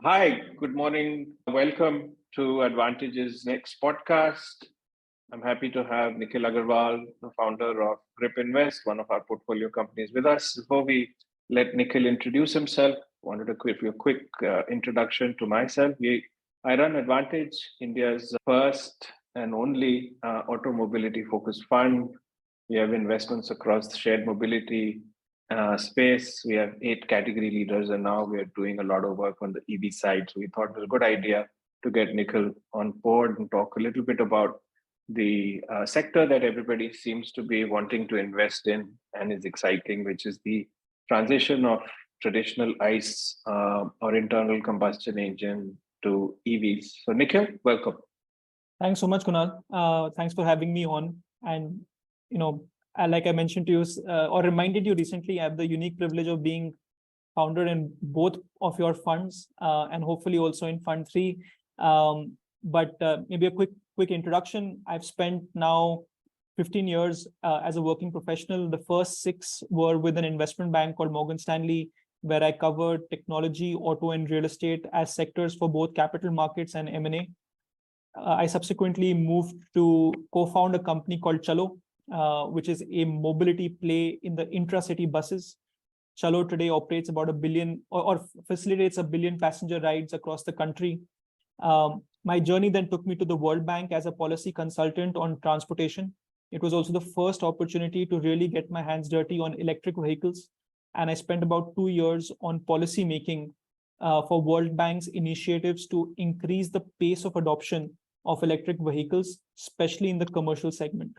Hi, good morning. Welcome to AdvantEdge's next podcast. I'm happy to have Nikhil Aggarwal, the founder of Grip Invest, one of our portfolio companies, with us. Before we let Nikhil introduce himself, I wanted to give you a quick introduction to myself. I run AdvantEdge, India's first and only auto mobility focused fund. We have investments across shared mobility, space. We have 8 category leaders, and now we are doing a lot of work on the EV side. So we thought it was a good idea to get Nikhil on board and talk a little bit about the sector that everybody seems to be wanting to invest in and is exciting, which is the transition of traditional ICE or internal combustion engine to EVs. So Nikhil, welcome. Thanks so much, Kunal. Thanks for having me on. And, like I mentioned to you or reminded you recently, I have the unique privilege of being founder in both of your funds and hopefully also in Fund 3. But maybe a quick introduction. I've spent now 15 years as a working professional. The first 6 were with an investment bank called Morgan Stanley, where I covered technology, auto, and real estate as sectors for both capital markets and M&A. I subsequently moved to co-found a company called Chalo, which is a mobility play in the intra-city buses. Chalo today operates about 1 billion or facilitates 1 billion passenger rides across the country. My journey then took me to the World Bank as a policy consultant on transportation. It was also the first opportunity to really get my hands dirty on electric vehicles. And I spent about 2 years on policy making for World Bank's initiatives to increase the pace of adoption of electric vehicles, especially in the commercial segment.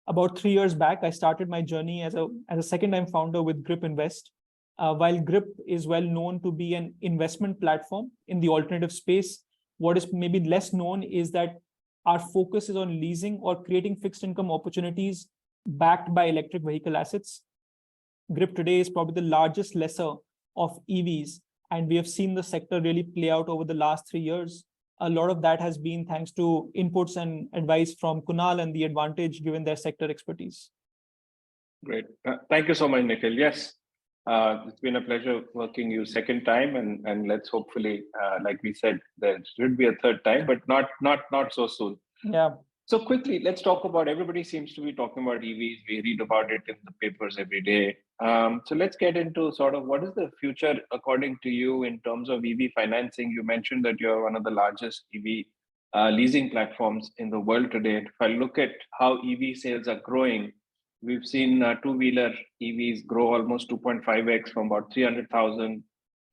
About 3 years back, I started my journey as a second-time founder with Grip Invest. While Grip is well known to be an investment platform in the alternative space, what is maybe less known is that our focus is on leasing or creating fixed income opportunities backed by electric vehicle assets. Grip today is probably the largest lessor of EVs, and we have seen the sector really play out over the last 3 years. A lot of that has been thanks to inputs and advice from Kunal and the AdvantEdge, given their sector expertise. Great. Thank you so much, Nikhil. Yes, it's been a pleasure working you second time, and let's hopefully, like we said, there should be a third time, but not so soon. Yeah. So quickly, let's talk about, everybody seems to be talking about EVs. We read about it in the papers every day. So let's get into sort of what is the future according to you in terms of EV financing. You mentioned that you're one of the largest EV leasing platforms in the world today. If I look at how EV sales are growing, we've seen two-wheeler EVs grow almost 2.5x from about 300,000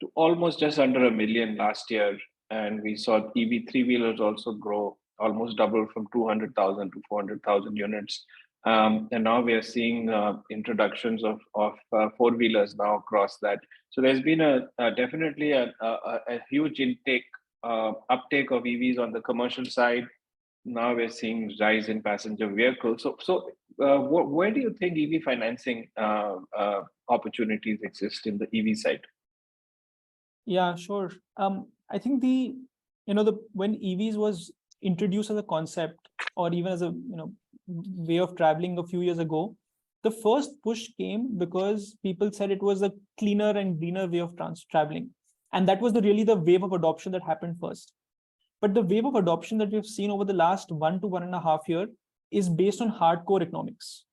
to almost just under 1 million last year. And we saw EV three-wheelers also grow, almost double from 200,000 to 400,000 units. And now we are seeing introductions of four-wheelers now across that. So there's been definitely a huge uptake of EVs on the commercial side. Now we're seeing rise in passenger vehicles. So where do you think EV financing opportunities exist in the EV side? Yeah, sure. I think when EVs was introduced as a concept, or even as a way of traveling a few years ago, the first push came because people said it was a cleaner and greener way of traveling, and that was really the wave of adoption that happened first. But the wave of adoption that we've seen over the last 1 to 1.5 years is based on hardcore economics.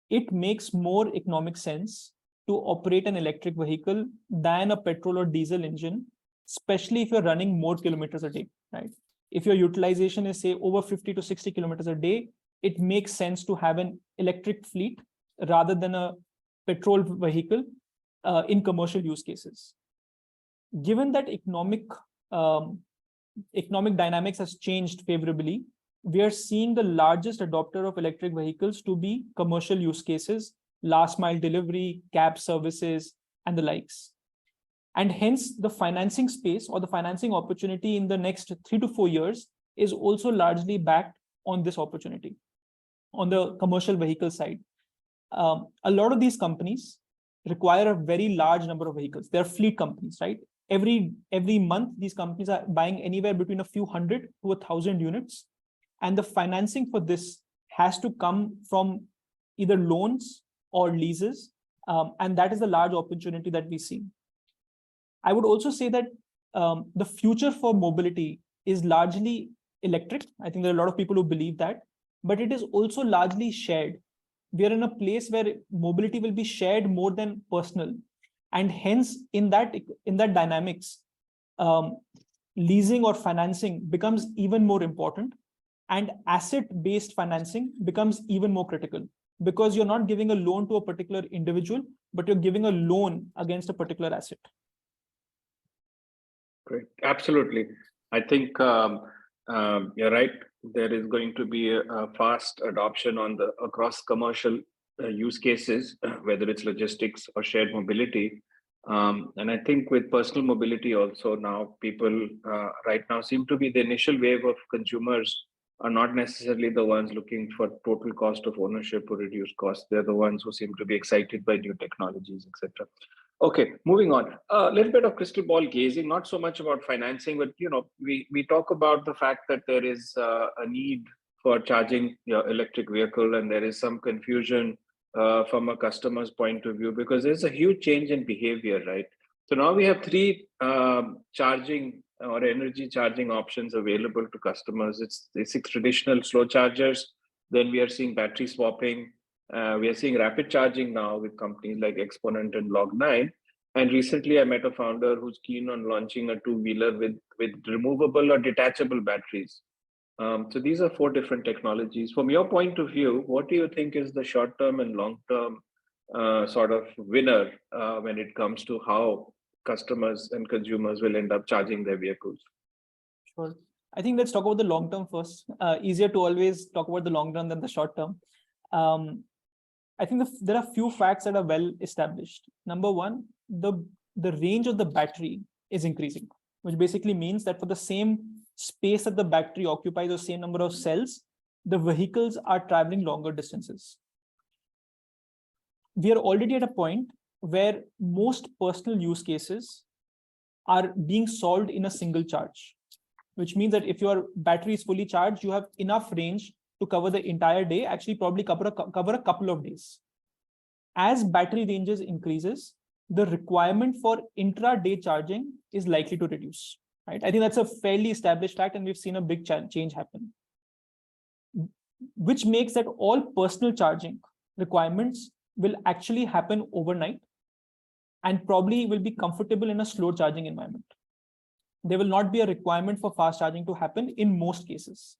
It makes more economic sense to operate an electric vehicle than a petrol or diesel engine, especially if you're running more kilometers a day, right? If your utilization is, say, over 50 to 60 kilometers a day, it makes sense to have an electric fleet rather than a petrol vehicle in commercial use cases. Given that economic dynamics has changed favorably, we are seeing the largest adopter of electric vehicles to be commercial use cases, last mile delivery, cab services, and the likes. And hence the financing space or the financing opportunity in the next 3 to 4 years is also largely backed on this opportunity on the commercial vehicle side. A lot of these companies require a very large number of vehicles. They're fleet companies, right? every month, these companies are buying anywhere between a few hundred to 1,000 units. And the financing for this has to come from either loans or leases. And that is the large opportunity that we see. I would also say that the future for mobility is largely electric. I think there are a lot of people who believe that, but it is also largely shared. We are in a place where mobility will be shared more than personal. And hence, in that dynamics, leasing or financing becomes even more important, and asset-based financing becomes even more critical, because you're not giving a loan to a particular individual, but you're giving a loan against a particular asset. Great, absolutely. I think you're right. There is going to be a fast adoption across commercial use cases, whether it's logistics or shared mobility. And I think with personal mobility also, now people right now seem to be the initial wave of consumers are not necessarily the ones looking for total cost of ownership or reduced cost. They're the ones who seem to be excited by new technologies, etc. Okay, moving on. A little bit of crystal ball gazing, not so much about financing, but we talk about the fact that there is a need for charging your electric vehicle, and there is some confusion from a customer's point of view, because there's a huge change in behavior, right? So now we have three charging or energy charging options available to customers. It's the 6 traditional slow chargers. Then we are seeing battery swapping. We are seeing rapid charging now with companies like Exponent and Log9. And recently I met a founder who's keen on launching a 2-wheeler with removable or detachable batteries. So these are 4 different technologies. From your point of view, what do you think is the short-term and long-term sort of winner when it comes to how customers and consumers will end up charging their vehicles? Sure. I think let's talk about the long term first. Easier to always talk about the long term than the short term. I think there are few facts that are well established. Number one, the range of the battery is increasing, which basically means that for the same space that the battery occupies, the same number of cells, the vehicles are traveling longer distances. We are already at a point where most personal use cases are being solved in a single charge, which means that if your battery is fully charged, you have enough range to cover the entire day, actually probably cover a couple of days. As battery ranges increases, the requirement for intra-day charging is likely to reduce, right? I think that's a fairly established fact, and we've seen a big change happen, which makes that all personal charging requirements will actually happen overnight and probably will be comfortable in a slow charging environment. There will not be a requirement for fast charging to happen in most cases.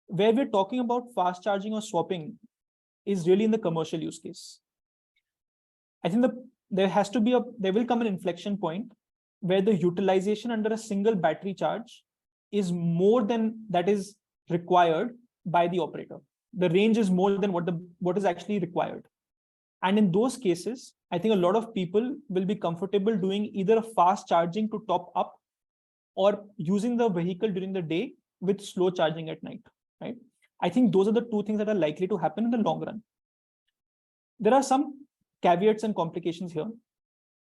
Where we're talking about fast charging or swapping is really in the commercial use case. I think there will come an inflection point where the utilization under a single battery charge is more than that is required by the operator. The range is more than what is actually required. And in those cases, I think a lot of people will be comfortable doing either a fast charging to top up or using the vehicle during the day with slow charging at night, right? I think those are the 2 things that are likely to happen in the long run. There are some caveats and complications here.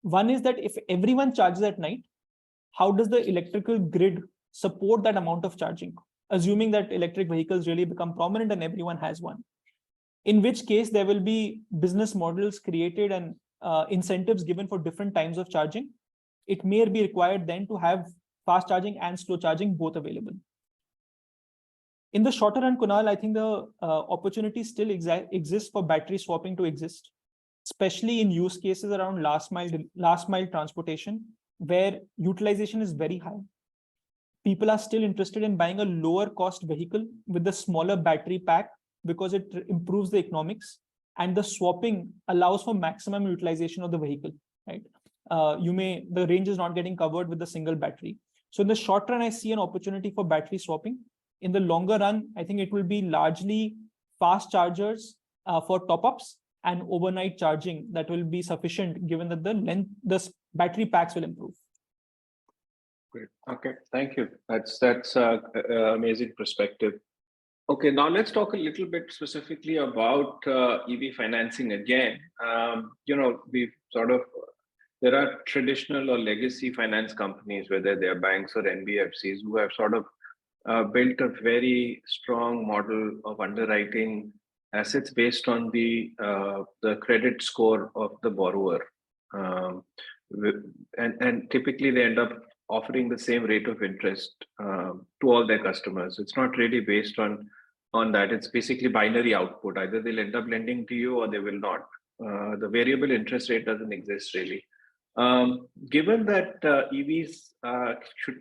One is that if everyone charges at night, how does the electrical grid support that amount of charging? Assuming that electric vehicles really become prominent and everyone has one. In which case, there will be business models created and incentives given for different times of charging. It may be required then to have fast charging and slow charging both available. In the shorter run, Kunal, I think the opportunity still exists for battery swapping to exist, especially in use cases around last mile transportation, where utilization is very high. People are still interested in buying a lower cost vehicle with the smaller battery pack because it improves the economics, and the swapping allows for maximum utilization of the vehicle, right? The range is not getting covered with a single battery. So in the short run, I see an opportunity for battery swapping. In the longer run, I think it will be largely fast chargers for top-ups and overnight charging that will be sufficient, given that the battery packs will improve. Great. Okay, thank you. That's amazing perspective. Okay, now let's talk a little bit specifically about EV financing again. We've sort of there are traditional or legacy finance companies, whether they're banks or NBFCs, who have sort of built a very strong model of underwriting assets based on the credit score of the borrower. Um, and typically they end up offering the same rate of interest to all their customers. It's not really based on that. It's basically binary output. Either they'll end up lending to you or they will not. The variable interest rate doesn't exist really. Given that EVs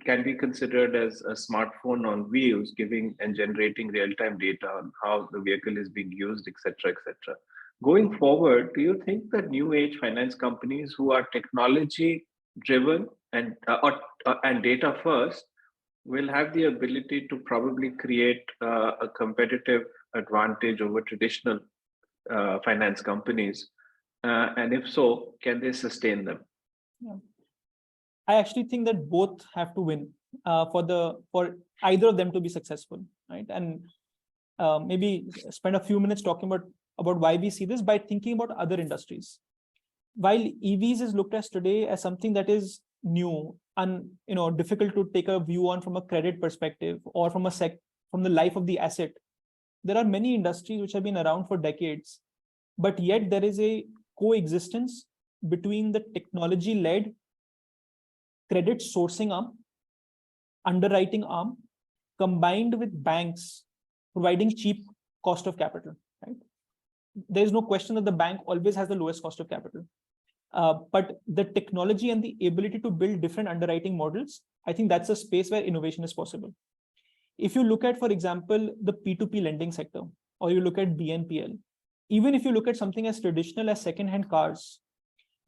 can be considered as a smartphone on wheels, giving and generating real-time data on how the vehicle is being used, etc., etc. Going forward, do you think that new age finance companies who are technology driven and data first will have the ability to probably create a competitive advantage over traditional finance companies? And if so, can they sustain them? Yeah. I actually think that both have to win for either of them to be successful, right? And maybe spend a few minutes talking about why we see this by thinking about other industries. While EVs is looked at today as something that is new and difficult to take a view on from a credit perspective or from the life of the asset, there are many industries which have been around for decades, but yet there is a coexistence between the technology-led credit sourcing arm, underwriting arm, combined with banks providing cheap cost of capital, right? There's no question that the bank always has the lowest cost of capital. But the technology and the ability to build different underwriting models, I think that's a space where innovation is possible. If you look at, for example, the P2P lending sector, or you look at BNPL, even if you look at something as traditional as second-hand cars,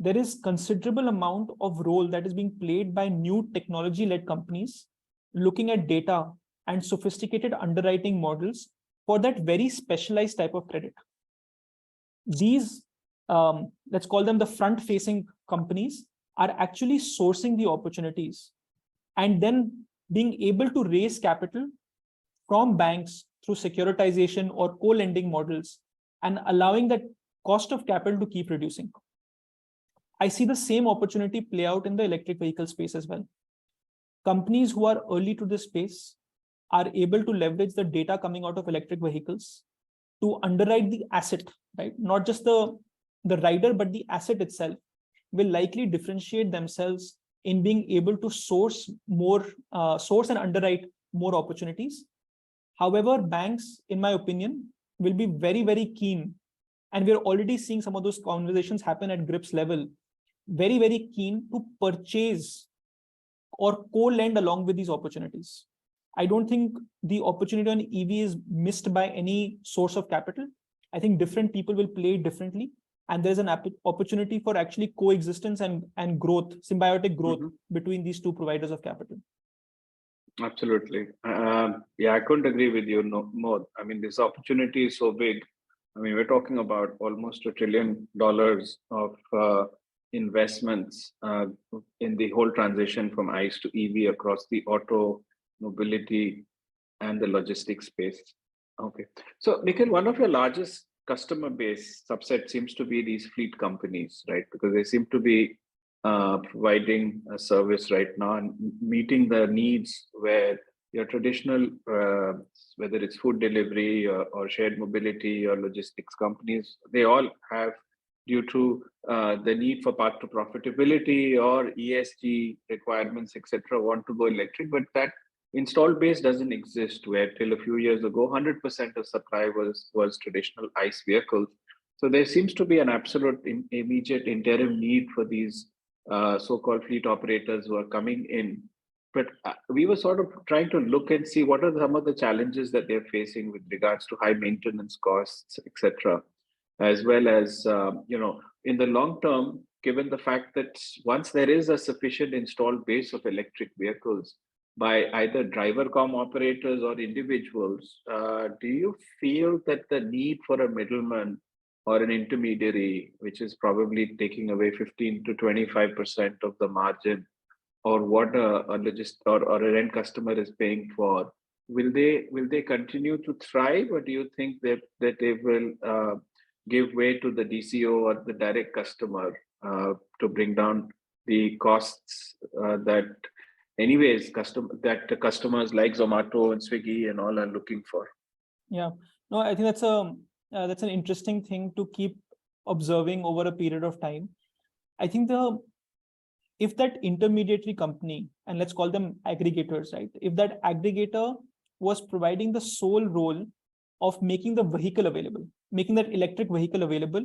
there is considerable amount of role that is being played by new technology-led companies looking at data and sophisticated underwriting models for that very specialized type of credit. These, let's call them the front-facing companies, are actually sourcing the opportunities and then being able to raise capital from banks through securitization or co-lending models and allowing that cost of capital to keep reducing. I see the same opportunity play out in the electric vehicle space as well. Companies who are early to this space are able to leverage the data coming out of electric vehicles to underwrite the asset, right? Not just the rider, but the asset itself will likely differentiate themselves in being able to source and underwrite more opportunities. However, banks, in my opinion, will be very, very keen, and we're already seeing some of those conversations happen at grips level, very, very keen to purchase or co-lend along with these opportunities. I don't think the opportunity on EV is missed by any source of capital. I think different people will play differently, and there's an opportunity for actually coexistence and growth, symbiotic growth between these two providers of capital. Absolutely. Yeah, I couldn't agree with you more. I mean, this opportunity is so big. I mean, we're talking about almost $1 trillion of investments in the whole transition from ICE to EV across the auto, mobility, and the logistics space. Okay. So, Nikhil, one of your largest customer base subset seems to be these fleet companies, right? Because they seem to be providing a service right now and meeting the needs where your traditional, whether it's food delivery or shared mobility or logistics companies, they all have, due to the need for path to profitability or ESG requirements, etc., want to go electric, but that installed base doesn't exist, where till a few years ago, 100% of supply was traditional ICE vehicles. So there seems to be an absolute immediate interim need for these so-called fleet operators who are coming in. But we were sort of trying to look and see what are some of the challenges that they're facing with regards to high maintenance costs, etc., as well as, in the long term, given the fact that once there is a sufficient installed base of electric vehicles by either driver-cum-operators or individuals, do you feel that the need for a middleman or an intermediary, which is probably taking away 15 to 25% of the margin, or what or an end customer is paying for, will they continue to thrive, or do you think that they will give way to the DCO or the direct customer to bring down the costs that anyways the customers like Zomato and Swiggy and all are looking for. Yeah, no, I think that's an interesting thing to keep observing over a period of time. I think if that intermediary company, and let's call them aggregators, right? If that aggregator was providing the sole role of making the vehicle available, making that electric vehicle available,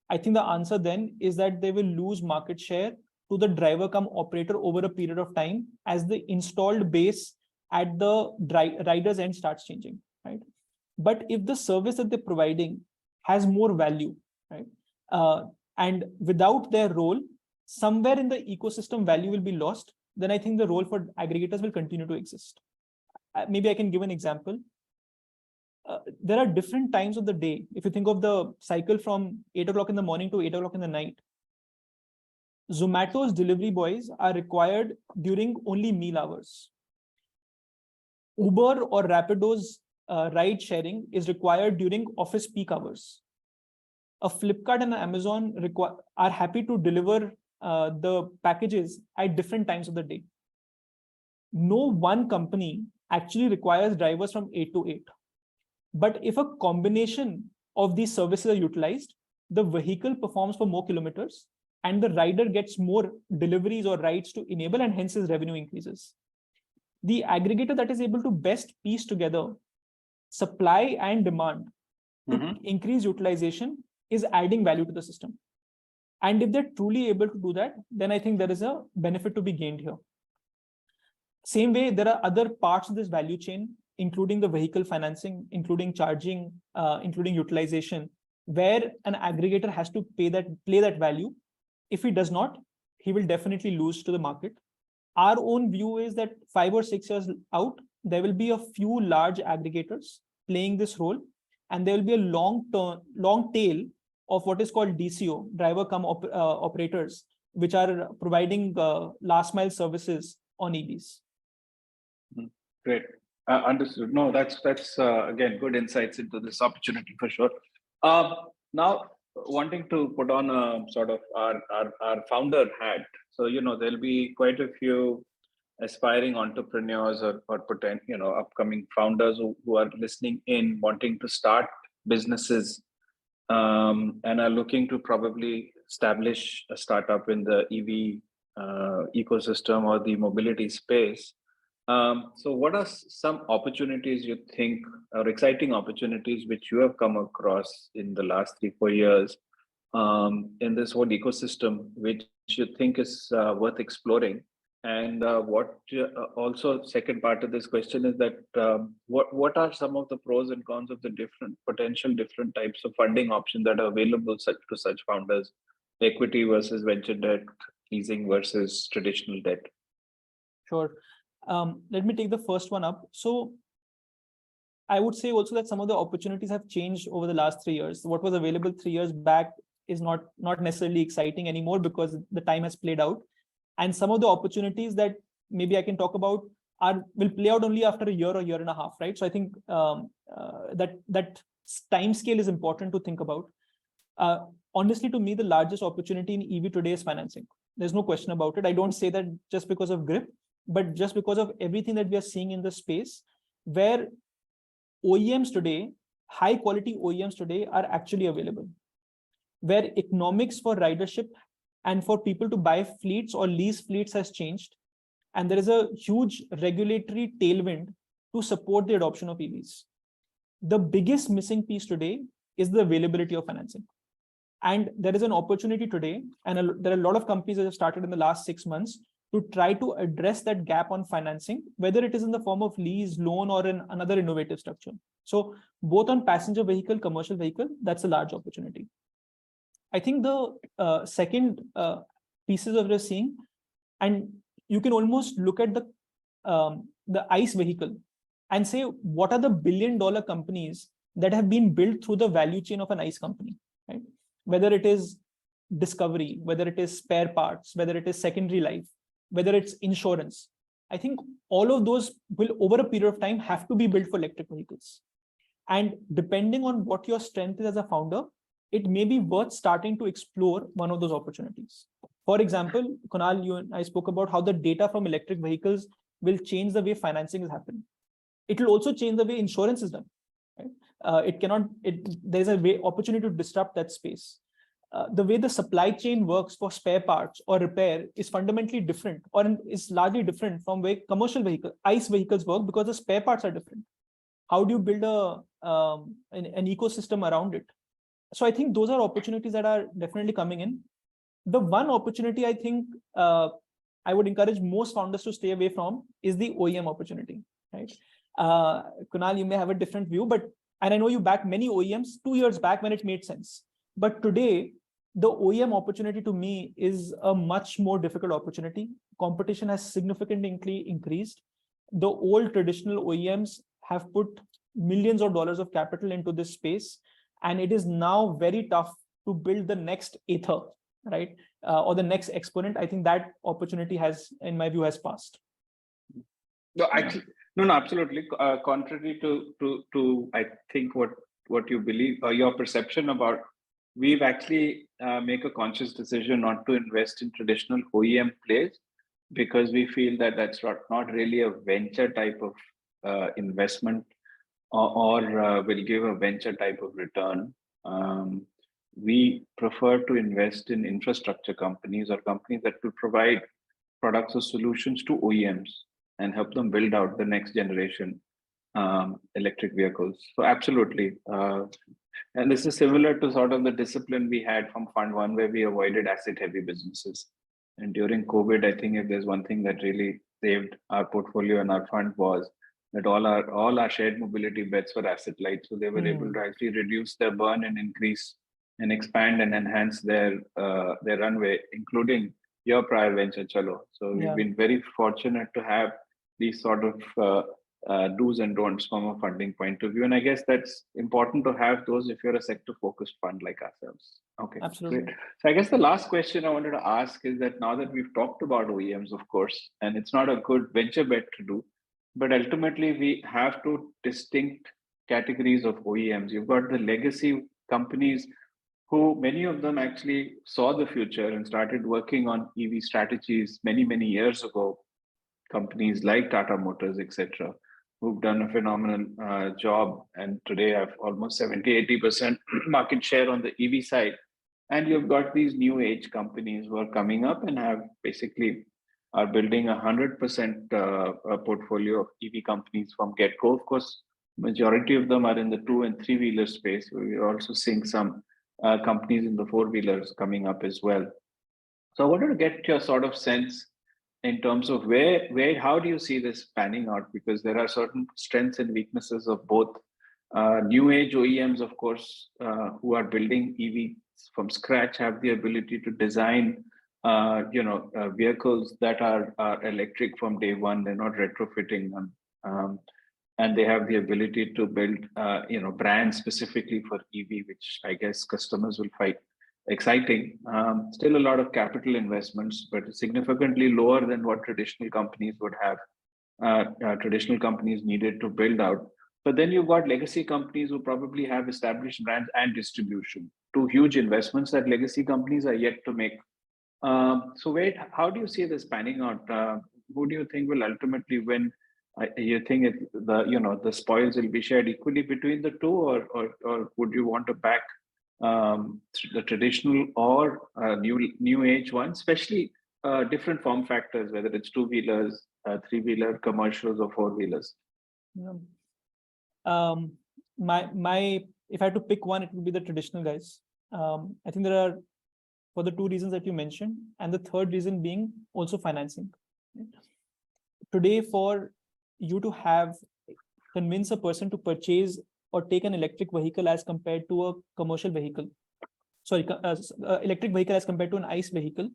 I think the answer then is that they will lose market share to the driver-cum-operator over a period of time as the installed base at the rider's end starts changing, right? But if the service that they're providing has more value, right? And without their role, somewhere in the ecosystem value will be lost, then I think the role for aggregators will continue to exist. Maybe I can give an example. There are different times of the day. If you think of the cycle from 8 o'clock in the morning to 8 o'clock in the night, Zomato's delivery boys are required during only meal hours. Uber or Rapido's ride sharing is required during office peak hours. A Flipkart and an Amazon are happy to deliver the packages at different times of the day. No one company actually requires drivers from 8 to 8. But if a combination of these services are utilized, the vehicle performs for more kilometers and the rider gets more deliveries or rides to enable, and hence his revenue increases. The aggregator that is able to best piece together supply and demand to increase utilization is adding value to the system. And if they're truly able to do that, then I think there is a benefit to be gained here. Same way, there are other parts of this value chain, including the vehicle financing, including charging, including utilization, where an aggregator has to play that value. If he does not, he will definitely lose to the market. Our own view is that 5 or 6 years out, there will be a few large aggregators playing this role, and there will be a long tail of what is called DCO, driver-cum-operators, which are providing last mile services on EVs. Great. Understood. No, that's again good insights into this opportunity for sure. Now, wanting to put on a sort of our founder hat. So there'll be quite a few aspiring entrepreneurs or potential upcoming founders who are listening in, wanting to start businesses, and are looking to probably establish a startup in the EV ecosystem or the mobility space. So what are some opportunities you think are exciting opportunities which you have come across in the last 3-4 years in this whole ecosystem, which you think is worth exploring? And also second part of this question is that what are some of the pros and cons of the different types of funding options that are available to such founders, equity versus venture debt, leasing versus traditional debt? Sure. Let me take the first one up. So I would say also that some of the opportunities have changed over the last 3 years. What was available 3 years back is not necessarily exciting anymore because the time has played out. And some of the opportunities that maybe I can talk about will play out only after a year or year and a half, right? So I think that time scale is important to think about. Honestly, to me, the largest opportunity in EV today is financing. There's no question about it. I don't say that just because of grip, but just because of everything that we are seeing in the space, where OEMs today, high quality OEMs today are actually available, where economics for ridership and for people to buy fleets or lease fleets has changed. And there is a huge regulatory tailwind to support the adoption of EVs. The biggest missing piece today is the availability of financing. And there is an opportunity today, and there are a lot of companies that have started in the last 6 months to try to address that gap on financing, whether it is in the form of lease, loan, or in another innovative structure. So both on passenger vehicle, commercial vehicle, that's a large opportunity. I think the second pieces of we're seeing, and you can almost look at the ICE vehicle and say, what are the billion-dollar companies that have been built through the value chain of an ICE company, right? Whether it is discovery, whether it is spare parts, whether it is secondary life, whether it's insurance. I think all of those will, over a period of time, have to be built for electric vehicles. And depending on what your strength is as a founder, it may be worth starting to explore one of those opportunities. For example, Kunal, you and I spoke about how the data from electric vehicles will change the way financing is happening. It will also change the way insurance is done. Right? There's a way opportunity to disrupt that space. The way the supply chain works for spare parts or repair is fundamentally different, or is largely different from way commercial ICE vehicles work, because the spare parts are different. How do you build an ecosystem around it? So I think those are opportunities that are definitely coming in. The one opportunity I think I would encourage most founders to stay away from is the OEM opportunity, right? Kunal, you may have a different view, and I know you backed many OEMs 2 years back when it made sense. But today, the OEM opportunity to me is a much more difficult opportunity. Competition has significantly increased. The old traditional OEMs have put millions of dollars of capital into this space, and it is now very tough to build the next Ather, right? Or the next exponent. I think that opportunity has, in my view, has passed. No, actually, no, absolutely. Contrary to I think what you believe or your perception about, we've actually make a conscious decision not to invest in traditional OEM plays, because we feel that that's not really a venture type of investment, or will give a venture type of return. We prefer to invest in infrastructure companies, or companies that will provide products or solutions to OEMs and help them build out the next generation electric vehicles. So absolutely. And this is similar to sort of the discipline we had from Fund 1, where we avoided asset heavy businesses. And during COVID, I think if there's one thing that really saved our portfolio and our fund, was that all our shared mobility bets were asset light. So they were able to actually reduce their burn and increase and expand and enhance their runway, including your prior venture, Chalo. So we've been very fortunate to have these sort of do's and don'ts from a funding point of view. And I guess that's important to have those if you're a sector focused fund like ourselves. Okay, absolutely. Great. So I guess the last question I wanted to ask is that now that we've talked about OEMs, of course, and it's not a good venture bet to do, but ultimately we have two distinct categories of OEMs. You've got the legacy companies, who many of them actually saw the future and started working on EV strategies many years ago. Companies like Tata Motors, etc., who've done a phenomenal job, and today have almost 70-80% market share on the EV side. And you've got these new age companies who are coming up and have basically are building 100% portfolio of EV companies from get-go. Of course, majority of them are in the 2 and 3 wheeler space. We're also seeing some companies in the 4 wheelers coming up as well. So I wanted to get your sort of sense in terms of how do you see this panning out? Because there are certain strengths and weaknesses of both. New age OEMs, of course, who are building EVs from scratch, have the ability to design vehicles that are electric from day one. They're not retrofitting them. And they have the ability to build brands specifically for EV, which I guess customers will find exciting. Still a lot of capital investments, but significantly lower than what traditional companies would have. Traditional companies needed to build out. But then you've got legacy companies who probably have established brands and distribution. Two huge investments that legacy companies are yet to make. So how do you see this panning out? Who do you think will ultimately win? You think the spoils will be shared equally between the two, or would you want to back the traditional or new age ones, especially different form factors, whether it's 2 wheelers, 3 wheeler, commercials, or 4 wheelers? If I had to pick one, it would be the traditional guys. I think there are, for the 2 reasons that you mentioned, and the third reason being also financing. Today, for you to convince a person to purchase or take an electric vehicle as compared to a commercial vehicle, electric vehicle as compared to an ICE vehicle,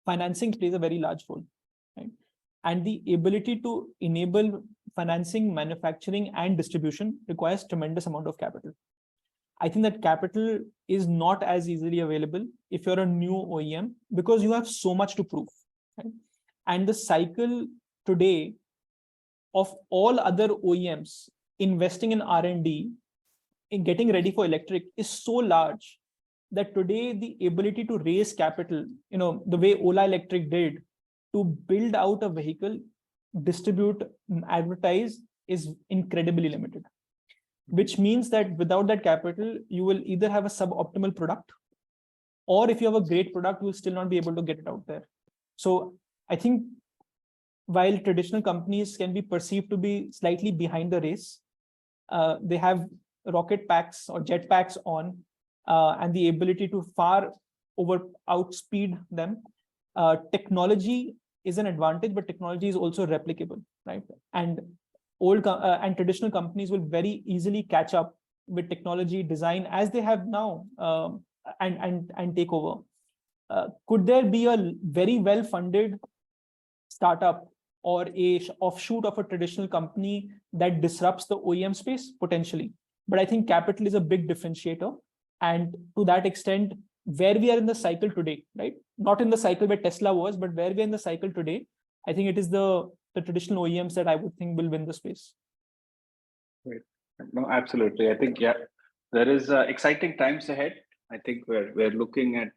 financing plays a very large role, right? And the ability to enable financing, manufacturing, and distribution requires tremendous amount of capital. I think that capital is not as easily available if you're a new OEM, because you have so much to prove, right? And the cycle today of all other OEMs investing in R&D, in getting ready for electric, is so large that today the ability to raise capital, the way Ola Electric did to build out a vehicle, distribute, advertise is incredibly limited, which means that without that capital, you will either have a suboptimal product, or if you have a great product, you will still not be able to get it out there. So I think while traditional companies can be perceived to be slightly behind the race, they have rocket packs or jet packs on, and the ability to far outspeed them. Technology is an advantage, but technology is also replicable, right? And and traditional companies will very easily catch up with technology design as they have now, and take over. Could there be a very well-funded startup or a offshoot of a traditional company that disrupts the OEM space? Potentially. But I think capital is a big differentiator. And to that extent, where we are in the cycle today, right? Not in the cycle where Tesla was, but where we're in the cycle today, I think it is the traditional OEMs that I would think will win the space. Great. No, absolutely. I think, yeah, there is exciting times ahead. I think we're looking at,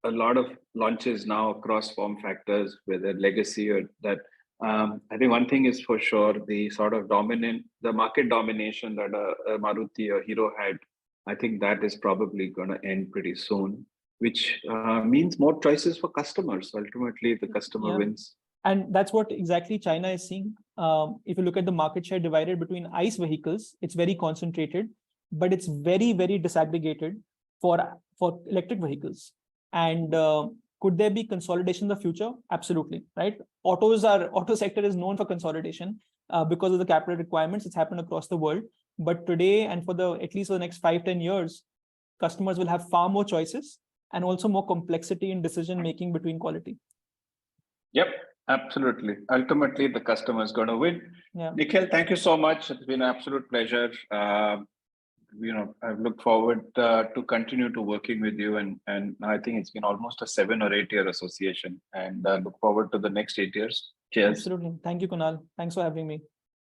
a lot of launches now across form factors, whether legacy or that. I think one thing is for sure, the sort of the market domination that a Maruti or Hero had, I think that is probably going to end pretty soon, which means more choices for customers. Ultimately, the customer wins. And that's what exactly China is seeing. If you look at the market share divided between ICE vehicles, it's very concentrated, but it's very, very disaggregated for electric vehicles. And could there be consolidation in the future? Absolutely, right? Auto sector is known for consolidation because of the capital requirements. It's happened across the world. But today, and at least for the next 5-10 years, customers will have far more choices and also more complexity in decision making between quality. Yep, absolutely. Ultimately, the customer is going to win. Yeah. Nikhil, thank you so much. It's been an absolute pleasure. I've looked forward to continue to working with you, and I think it's been almost a 7 or 8 year association, and look forward to the next 8 years. Cheers. Absolutely. Thank you, Kunal. Thanks for having me.